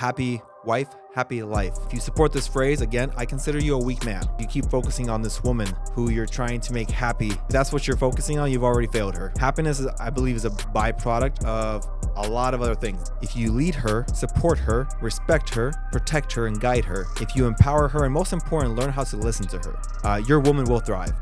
happy wife, happy life. If you support this phrase, again, I consider you a weak man. You keep focusing on this woman who you're trying to make happy. If that's what you're focusing on, you've already failed her. Happiness, I believe, is a byproduct of a lot of other things. If you lead her, support her, respect her, protect her, and guide her, if you empower her, and most important, learn how to listen to her, your woman will thrive.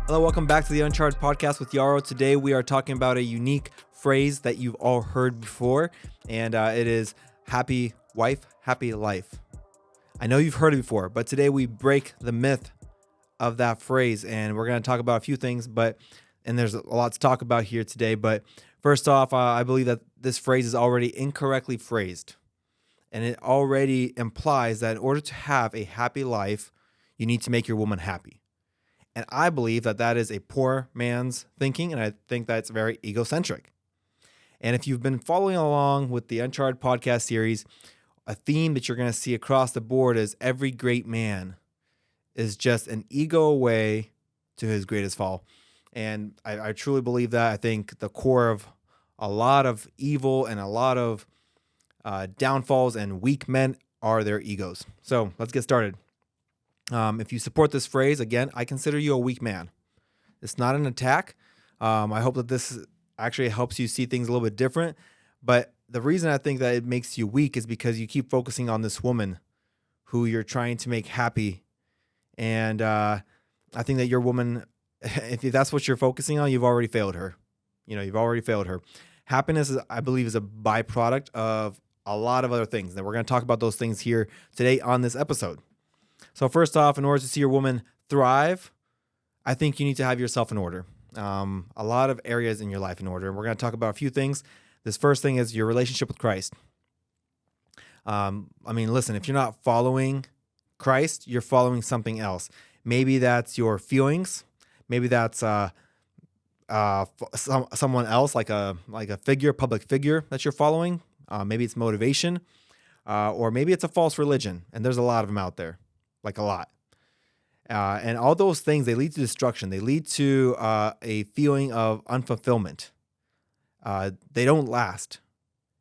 Hello, welcome back to the Uncharted Podcast with Yaro. Today we are talking about a unique phrase that you've all heard before, and it is happy wife, happy life. I know you've heard it before, but today we break the myth of that phrase, and we're going to talk about a few things, and there's a lot to talk about here today. But first off, I believe that this phrase is already incorrectly phrased, and it already implies that in order to have a happy life, you need to make your woman happy. And I believe that that is a poor man's thinking, and I think that's very egocentric. And if you've been following along with the Uncharted podcast series, a theme that you're going to see across the board is every great man is just an ego away to his greatest fall. And I truly believe that. I think the core of a lot of evil and a lot of downfalls and weak men are their egos. So let's get started. If you support this phrase, again, I consider you a weak man. It's not an attack. I hope that this actually helps you see things a little bit different. But the reason I think that it makes you weak is because you keep focusing on this woman who you're trying to make happy. And I think that your woman, if that's what you're focusing on, you've already failed her. You've already failed her. Happiness, I believe, is a byproduct of a lot of other things. And we're going to talk about those things here today on this episode. So first off, in order to see your woman thrive, I think you need to have yourself in order. A lot of areas in your life in order. And we're going to talk about a few things. This first thing is your relationship with Christ. Listen, if you're not following Christ, you're following something else. Maybe that's your feelings. Maybe that's someone else, like a public figure that you're following. Maybe it's motivation, or maybe it's a false religion. And there's a lot of them out there. Like a lot. And all those things, they lead to destruction. They lead to a feeling of unfulfillment. They don't last.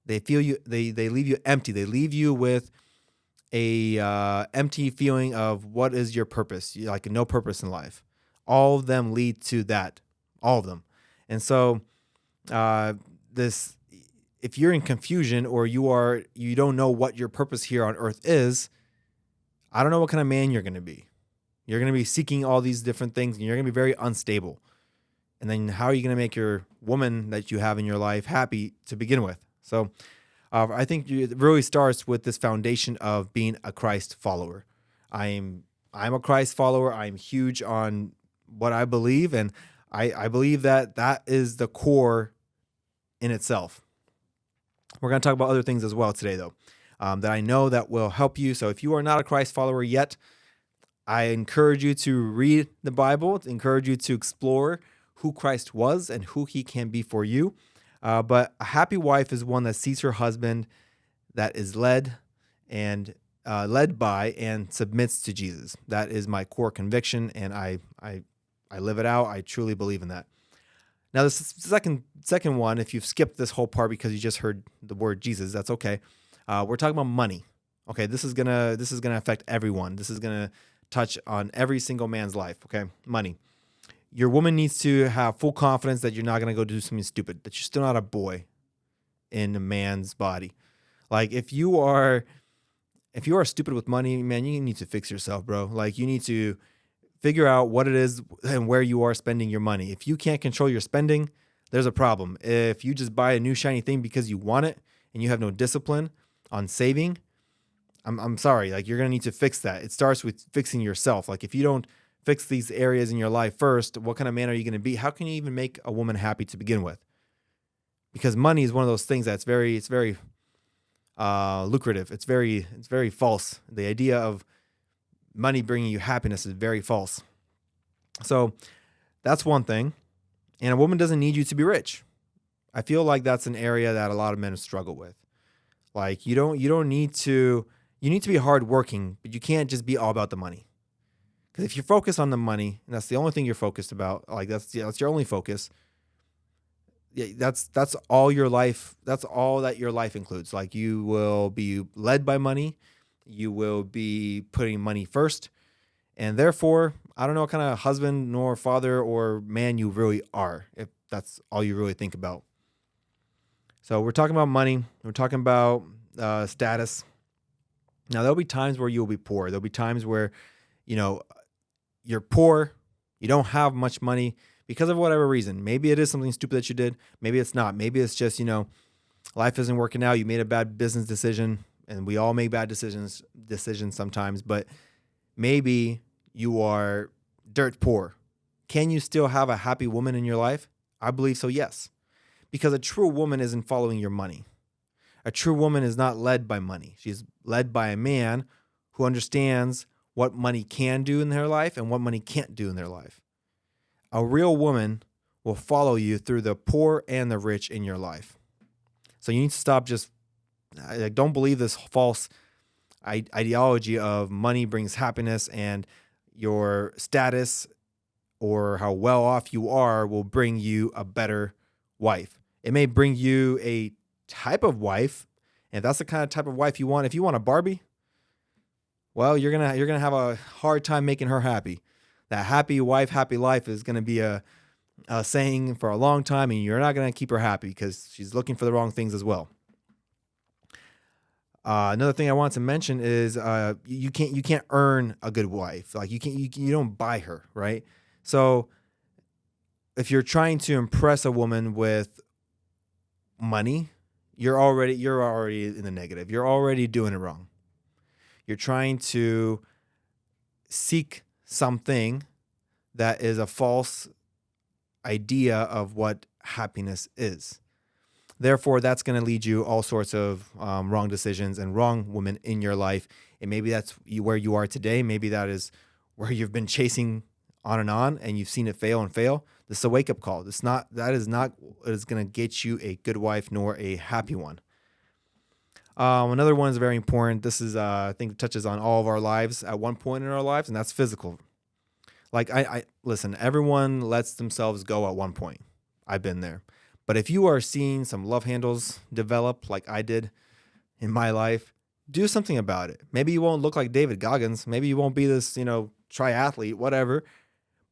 They leave you empty. They leave you with a empty feeling of what is your purpose, like no purpose in life. All of them lead to that. All of them. And so if you're in confusion or you don't know what your purpose here on earth is, I don't know what kind of man you're going to be. You're going to be seeking all these different things, and you're going to be very unstable. And then how are you going to make your woman that you have in your life happy to begin with? So I think it really starts with this foundation of being a Christ follower. I'm a Christ follower. I'm huge on what I believe, and I believe that is the core in itself. We're going to talk about other things as well today, though. That I know that will help you. So if you are not a Christ follower yet, I encourage you to read the Bible, to encourage you to explore who Christ was and who he can be for you. But a happy wife is one that sees her husband that is led by and submits to Jesus. That is my core conviction, and I live it out. I truly believe in that. Now, the second one, if you've skipped this whole part because you just heard the word Jesus, that's okay. We're talking about money. Okay, this is gonna affect everyone. This is gonna touch on every single man's life. Okay, money. Your woman needs to have full confidence that you're not gonna go do something stupid. That you're still not a boy in a man's body. Like if you are stupid with money, man, you need to fix yourself, bro. Like you need to figure out what it is and where you are spending your money. If you can't control your spending, there's a problem. If you just buy a new shiny thing because you want it and you have no discipline on saving, I'm sorry, like you're going to need to fix that. It starts with fixing yourself. Like if you don't fix these areas in your life first, what kind of man are you going to be? How can you even make a woman happy to begin with? Because money is one of those things that's very lucrative. It's very false. The idea of money bringing you happiness is very false. So that's one thing. And a woman doesn't need you to be rich. I feel like that's an area that a lot of men struggle with. Like you need to be hardworking, but you can't just be all about the money. Because if you focus on the money, and that's the only thing you're focused about, like that's your only focus, that's all your life. That's all that your life includes. Like you will be led by money. You will be putting money first. And therefore, I don't know what kind of husband nor father or man you really are, if that's all you really think about. So we're talking about money. We're talking about status. Now, there'll be times where you'll be poor. There'll be times where, you know, you're poor. You don't have much money because of whatever reason. Maybe it is something stupid that you did. Maybe it's not. Maybe it's just, life isn't working out. You made a bad business decision, and we all make bad decisions sometimes. But maybe you are dirt poor. Can you still have a happy woman in your life? I believe so, yes. Because a true woman isn't following your money. A true woman is not led by money. She's led by a man who understands what money can do in their life and what money can't do in their life. A real woman will follow you through the poor and the rich in your life. So you need to stop don't believe this false ideology of money brings happiness and your status or how well off you are will bring you a better wife. It may bring you a type of wife, and if that's the kind of type of wife you want, if you want a Barbie, well, you're gonna have a hard time making her happy. That happy wife, happy life is gonna be a saying for a long time, and you're not gonna keep her happy because she's looking for the wrong things as well. Another thing I want to mention is you can't earn a good wife. Like you don't buy her, right? So if you're trying to impress a woman with money, you're already in the negative. You're already doing it wrong. You're trying to seek something that is a false idea of what happiness is. Therefore, that's going to lead you all sorts of wrong decisions and wrong women in your life. And maybe that's where you are today. Maybe that is where you've been chasing on and you've seen it fail and fail. This is a wake-up call. That is not what is going to get you a good wife nor a happy one. Another one is very important. This is, I think, touches on all of our lives at one point in our lives, and that's physical. Like, I listen, everyone lets themselves go at one point. I've been there. But if you are seeing some love handles develop like I did in my life, do something about it. Maybe you won't look like David Goggins. Maybe you won't be this, triathlete, whatever,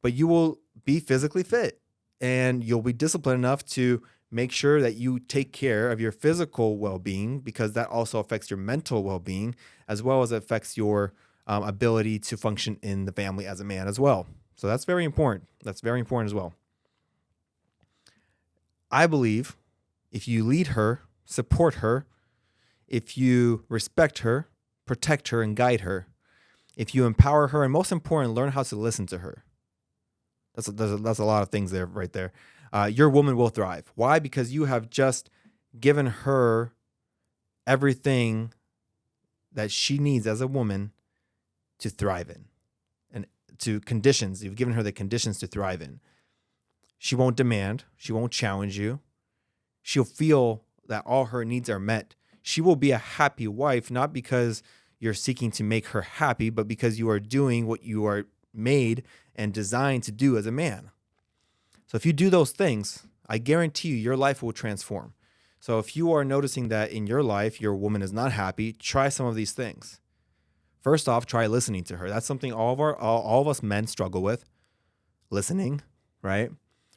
but you will be physically fit and you'll be disciplined enough to make sure that you take care of your physical well-being, because that also affects your mental well-being as well as it affects your ability to function in the family as a man as well. So that's very important. That's very important as well. I believe if you lead her, support her, if you respect her, protect her, and guide her, if you empower her, and most important, learn how to listen to her. That's a lot of things there, right there. Your woman will thrive. Why? Because you have just given her everything that she needs as a woman to thrive in, and to conditions. You've given her the conditions to thrive in. She won't demand. She won't challenge you. She'll feel that all her needs are met. She will be a happy wife, not because you're seeking to make her happy, but because you are doing what you are made and designed to do as a man. So if you do those things, I guarantee you your life will transform. So if you are noticing that in your life, your woman is not happy, try some of these things. First off, try listening to her. That's something all of us men struggle with. Listening, right?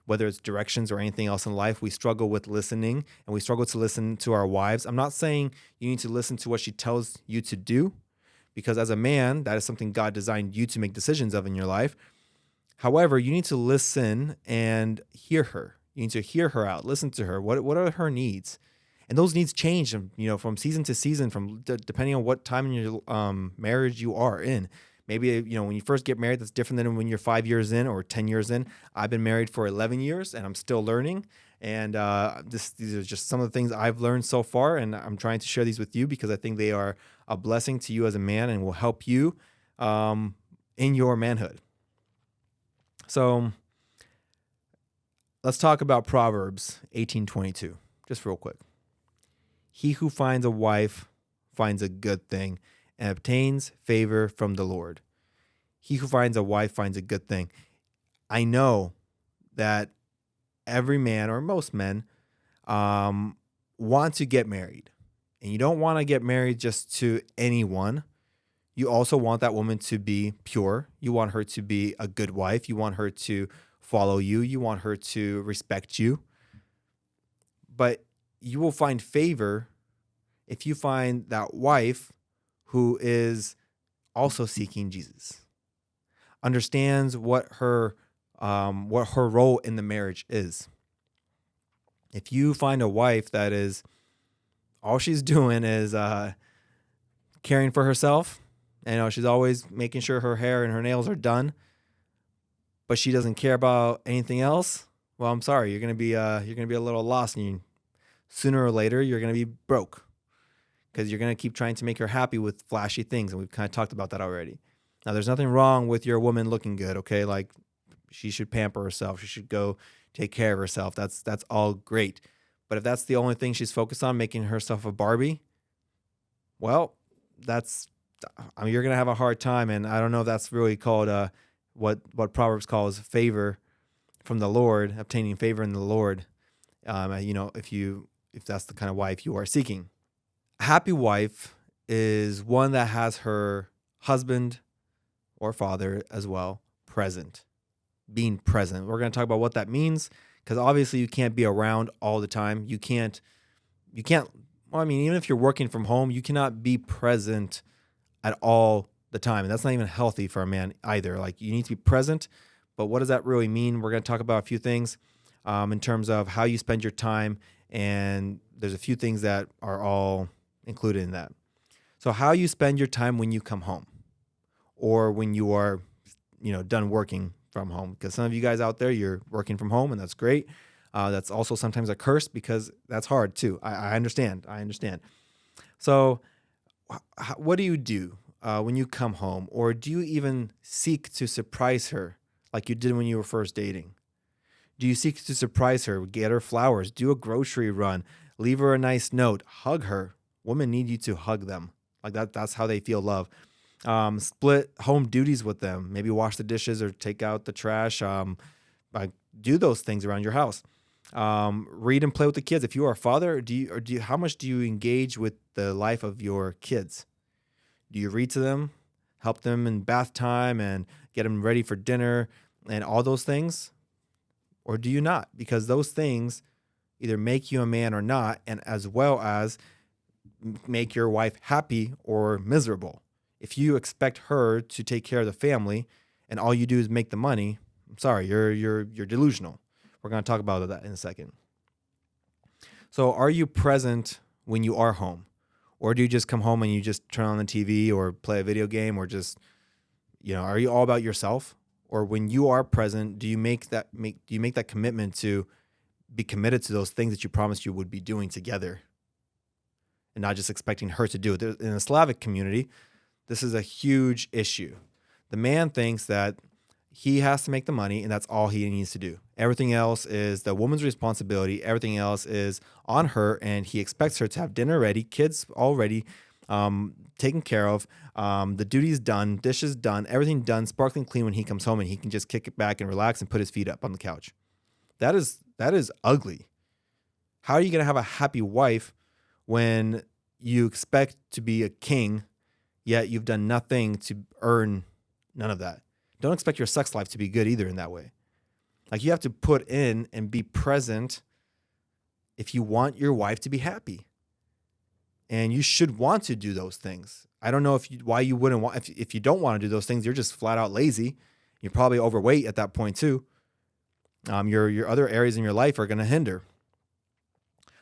Whether it's directions or anything else in life, we struggle with listening, and we struggle to listen to our wives. I'm not saying you need to listen to what she tells you to do, because as a man, that is something God designed you to make decisions of in your life. However, you need to listen and hear her. You need to hear her out, listen to her. What are her needs? And those needs change, from season to season, depending on what time in your marriage you are in. Maybe, when you first get married, that's different than when you're 5 years in or 10 years in. I've been married for 11 years and I'm still learning. And these are just some of the things I've learned so far. And I'm trying to share these with you because I think they are a blessing to you as a man and will help you in your manhood. So let's talk about Proverbs 18:22, just real quick. He who finds a wife finds a good thing and obtains favor from the Lord. He who finds a wife finds a good thing. I know that every man, or most men, want to get married, and you don't want to get married just to anyone. You also want that woman to be pure. You want her to be a good wife. You want her to follow you. You want her to respect you. But you will find favor if you find that wife who is also seeking Jesus, understands what her role in the marriage is. If you find a wife that is all she's doing is caring for herself, she's always making sure her hair and her nails are done, but she doesn't care about anything else, well, I'm sorry, you're gonna be a little lost, and sooner or later you're gonna be broke because you're gonna keep trying to make her happy with flashy things, and we've kind of talked about that already. Now, there's nothing wrong with your woman looking good, okay? Like, she should pamper herself. She should go take care of herself. That's all great. But if that's the only thing she's focused on, making herself a Barbie, well, you're gonna have a hard time. And I don't know if that's really called what Proverbs calls favor from the Lord, obtaining favor in the Lord. If that's the kind of wife you are seeking. A happy wife is one that has her husband or father as well present. Being present. We're going to talk about what that means, because obviously you can't be around all the time. Even if you're working from home, you cannot be present at all the time. And that's not even healthy for a man either. Like, you need to be present. But what does that really mean? We're going to talk about a few things in terms of how you spend your time. And there's a few things that are all included in that. So how you spend your time when you come home, or when you are, done working from home, because some of you guys out there, you're working from home, and that's great. That's also sometimes a curse, because that's hard too. I understand. So what do you do when you come home? Or do you even seek to surprise her like you did when you were first dating? Do you seek to surprise her, get her flowers, do a grocery run, leave her a nice note, hug her? Women need you to hug them. Like that's how they feel love. Split home duties with them. Maybe wash the dishes or take out the trash. Do those things around your house. Read and play with the kids. If you are a father, how much do you engage with the life of your kids? Do you read to them, help them in bath time, and get them ready for dinner and all those things? Or do you not? Because those things either make you a man or not, and as well as make your wife happy or miserable. If you expect her to take care of the family and all you do is make the money, I'm sorry, you're delusional. We're going to talk about that in a second. So are you present when you are home? Or do you just come home and you just turn on the TV or play a video game, or just, are you all about yourself? Or when you are present, do you make that commitment to be committed to those things that you promised you would be doing together, and not just expecting her to do it? In the Slavic community, this is a huge issue. The man thinks that he has to make the money, and that's all he needs to do. Everything else is the woman's responsibility. Everything else is on her, and he expects her to have dinner ready, kids all ready, taken care of, the duties done, dishes done, everything done, sparkling clean when he comes home, and he can just kick it back and relax and put his feet up on the couch. That is ugly. How are you going to have a happy wife when you expect to be a king, yet you've done nothing to earn none of that? Don't expect your sex life to be good either in that way. Like, you have to put in and be present if you want your wife to be happy. And you should want to do those things. I don't know why you wouldn't want, if you don't want to do those things, you're just flat out lazy. You're probably overweight at that point too. Your other areas in your life are going to hinder.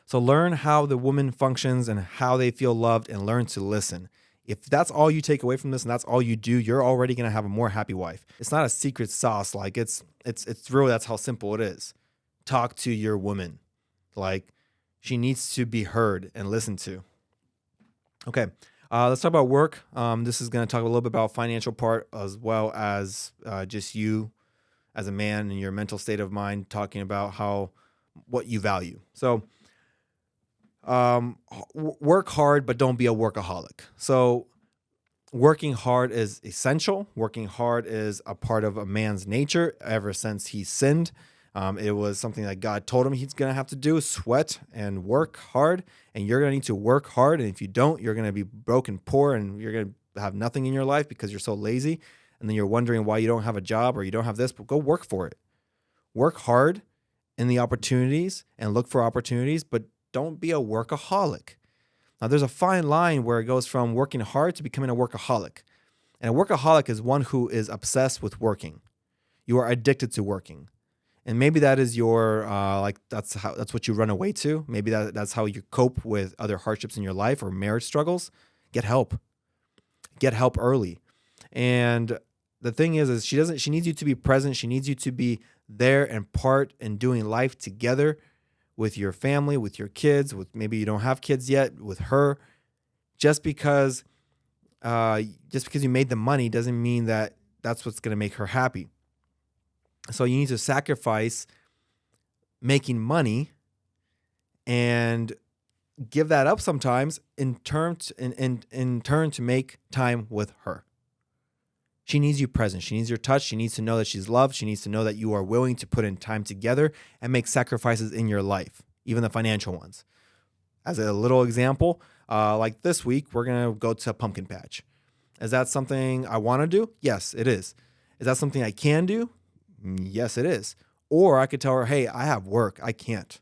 So learn how the woman functions and how they feel loved, and learn to listen. If that's all you take away from this and that's all you do, you're already going to have a more happy wife. It's not a secret sauce. Like, it's really, that's how simple it is. Talk to your woman. Like, she needs to be heard and listened to. Okay. Let's talk about work. This is going to talk a little bit about financial part, as well as just you as a man and your mental state of mind, talking about what you value. So, work hard, but don't be a workaholic. So working hard is essential. Working hard is a part of a man's nature ever since he sinned. It was something that God told him he's going to have to do, sweat and work hard. And you're going to need to work hard. And if you don't, you're going to be broke and poor, and you're going to have nothing in your life because you're so lazy. And then you're wondering why you don't have a job or you don't have this, but go work for it. Work hard in the opportunities and look for opportunities, but don't be a workaholic. Now, there's a fine line where it goes from working hard to becoming a workaholic. And a workaholic is one who is obsessed with working. You are addicted to working. And maybe that is your, that's what you run away to. Maybe that's how you cope with other hardships in your life or marriage struggles. Get help. Get help early. And the thing is she needs you to be present. She needs you to be there and part in doing life together with your family, with your kids, with maybe you don't have kids yet, with her. Just because you made the money doesn't mean that that's what's going to make her happy. So you need to sacrifice making money and give that up sometimes in turn to make time with her. She needs you present. She needs your touch. She needs to know that she's loved. She needs to know that you are willing to put in time together and make sacrifices in your life, even the financial ones. As a little example, like this week, we're going to go to a pumpkin patch. Is that something I want to do? Yes, it is. Is that something I can do? Yes, it is. Or I could tell her, hey, I have work. I can't.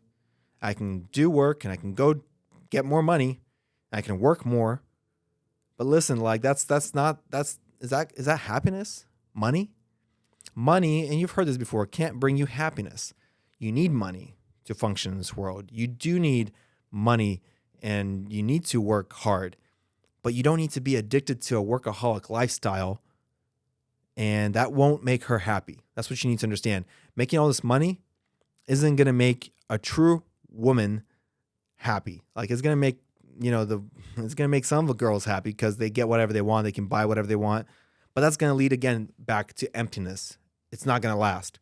I can do work and I can go get more money. I can work more. But listen, like is that happiness? Money, and you've heard this before, can't bring you happiness. You need money to function in this world. You do need money and you need to work hard, but you don't need to be addicted to a workaholic lifestyle, and that won't make her happy. That's what you need to understand. Making all this money isn't going to make a true woman happy. Like it's going to make, it's going to make some of the girls happy because they get whatever they want. They can buy whatever they want, but that's going to lead again back to emptiness. It's not going to last.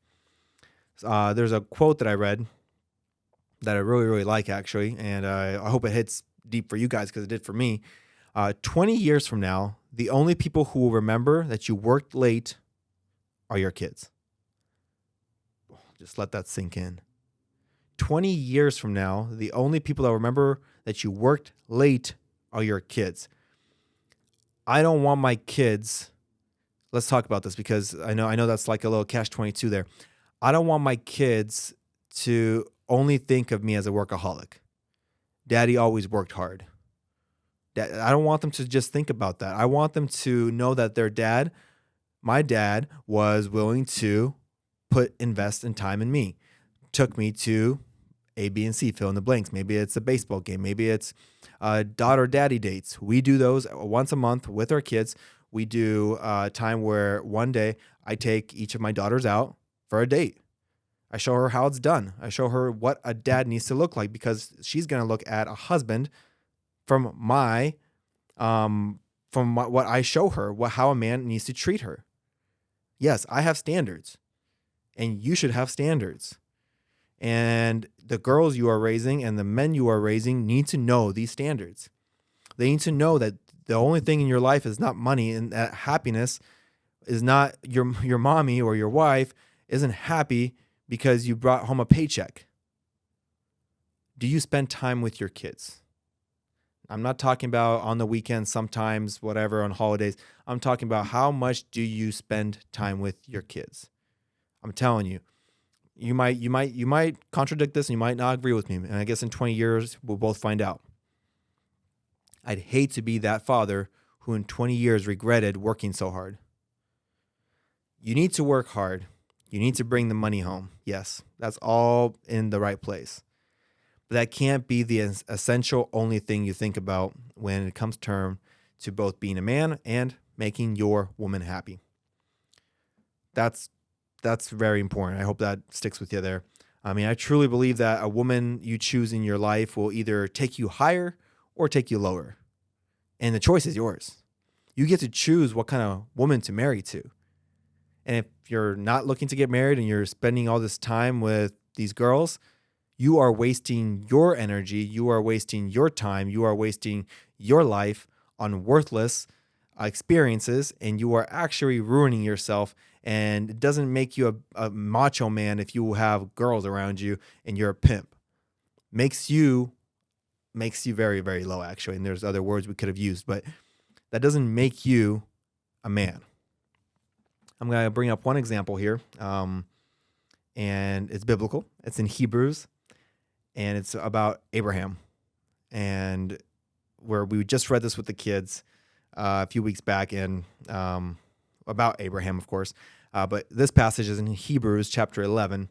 There's a quote that I read that I really, really like actually. And I hope it hits deep for you guys because it did for me. 20 years from now, the only people who will remember that you worked late are your kids. Just let that sink in. 20 years from now, the only people that remember that you worked late are your kids. I don't want my kids. Let's talk about this because I know that's like a little catch-22 there. I don't want my kids to only think of me as a workaholic. Daddy always worked hard. I don't want them to just think about that. I want them to know that my dad was willing to invest in time in me. Took me to A, B, and C, fill in the blanks. Maybe it's a baseball game. Maybe it's daughter-daddy dates. We do those once a month with our kids. We do time where one day I take each of my daughters out for a date. I show her how it's done. I show her what a dad needs to look like because she's going to look at a husband from what I show her, how a man needs to treat her. Yes, I have standards, and you should have standards. And the girls you are raising and the men you are raising need to know these standards. They need to know that the only thing in your life is not money, and that happiness is not your mommy or your wife isn't happy because you brought home a paycheck. Do you spend time with your kids? I'm not talking about on the weekends, sometimes, whatever, on holidays. I'm talking about how much do you spend time with your kids? I'm telling you, you might contradict this and you might not agree with me. And I guess in 20 years, we'll both find out. I'd hate to be that father who in 20 years regretted working so hard. You need to work hard. You need to bring the money home. Yes, that's all in the right place. But that can't be the essential only thing you think about when it comes to both being a man and making your woman happy. That's very important. I hope that sticks with you there. I mean, I truly believe that a woman you choose in your life will either take you higher or take you lower. And the choice is yours. You get to choose what kind of woman to marry to. And if you're not looking to get married and you're spending all this time with these girls, you are wasting your energy, you are wasting your time, you are wasting your life on worthless experiences, and you are actually ruining yourself And it doesn't make you a macho man if you have girls around you and you're a pimp. Makes you very, very low, actually. And there's other words we could have used, but that doesn't make you a man. I'm going to bring up one example here, and it's biblical. It's in Hebrews, and it's about Abraham. And where we just read this with the kids a few weeks back in about Abraham, of course. But this passage is in Hebrews chapter 11.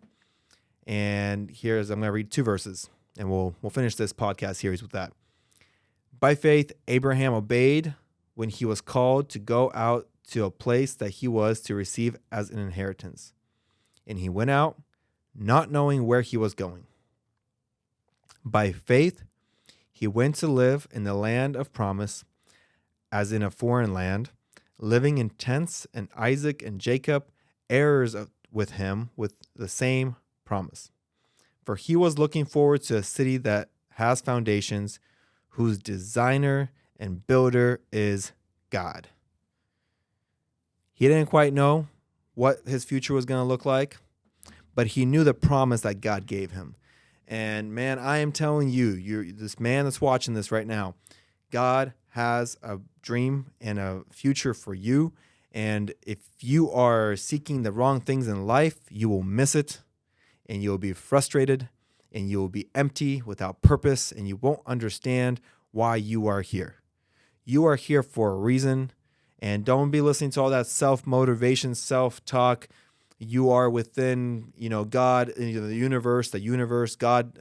And I'm going to read 2 verses, and we'll finish this podcast series with that. By faith, Abraham obeyed when he was called to go out to a place that he was to receive as an inheritance. And he went out, not knowing where he was going. By faith, he went to live in the land of promise, as in a foreign land, living in tents, and Isaac and Jacob, heirs with him with the same promise. For he was looking forward to a city that has foundations, whose designer and builder is God. He didn't quite know what his future was going to look like, but he knew the promise that God gave him. And man, I am telling you, this man that's watching this right now, God has a dream and a future for you. And if you are seeking the wrong things in life, you will miss it, and you'll be frustrated, and you'll be empty without purpose, and you won't understand why you are here. You are here for a reason, and don't be listening to all that self-motivation, self-talk. You are within, God, the universe, God.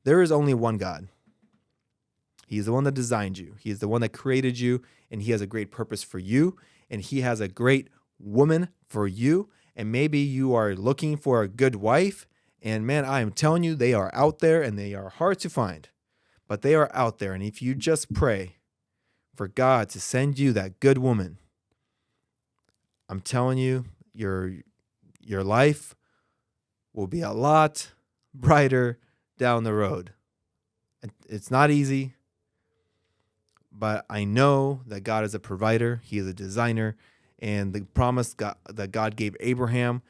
There is only one God. He's the one that designed you. He is the one that created you, and he has a great purpose for you, and he has a great woman for you. And maybe you are looking for a good wife, and man, I am telling you, they are out there, and they are hard to find, but they are out there. And if you just pray for God to send you that good woman, I'm telling you, your life will be a lot brighter down the road. It's not easy, but I know that God is a provider. He is a designer, and the promise that God gave Abraham,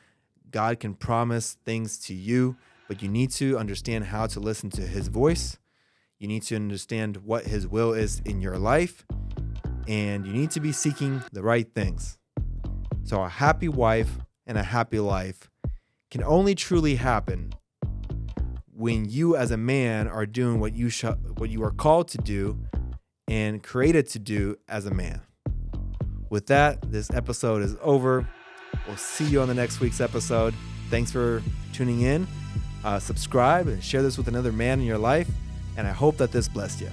God can promise things to you, but you need to understand how to listen to his voice. You need to understand what his will is in your life, and you need to be seeking the right things. So a happy wife and a happy life can only truly happen when you as a man are doing what you are called to do and created to do as a man. With that, this episode is over. We'll see you on the next week's episode. Thanks for tuning in. Subscribe and share this with another man in your life, and I hope that this blessed you.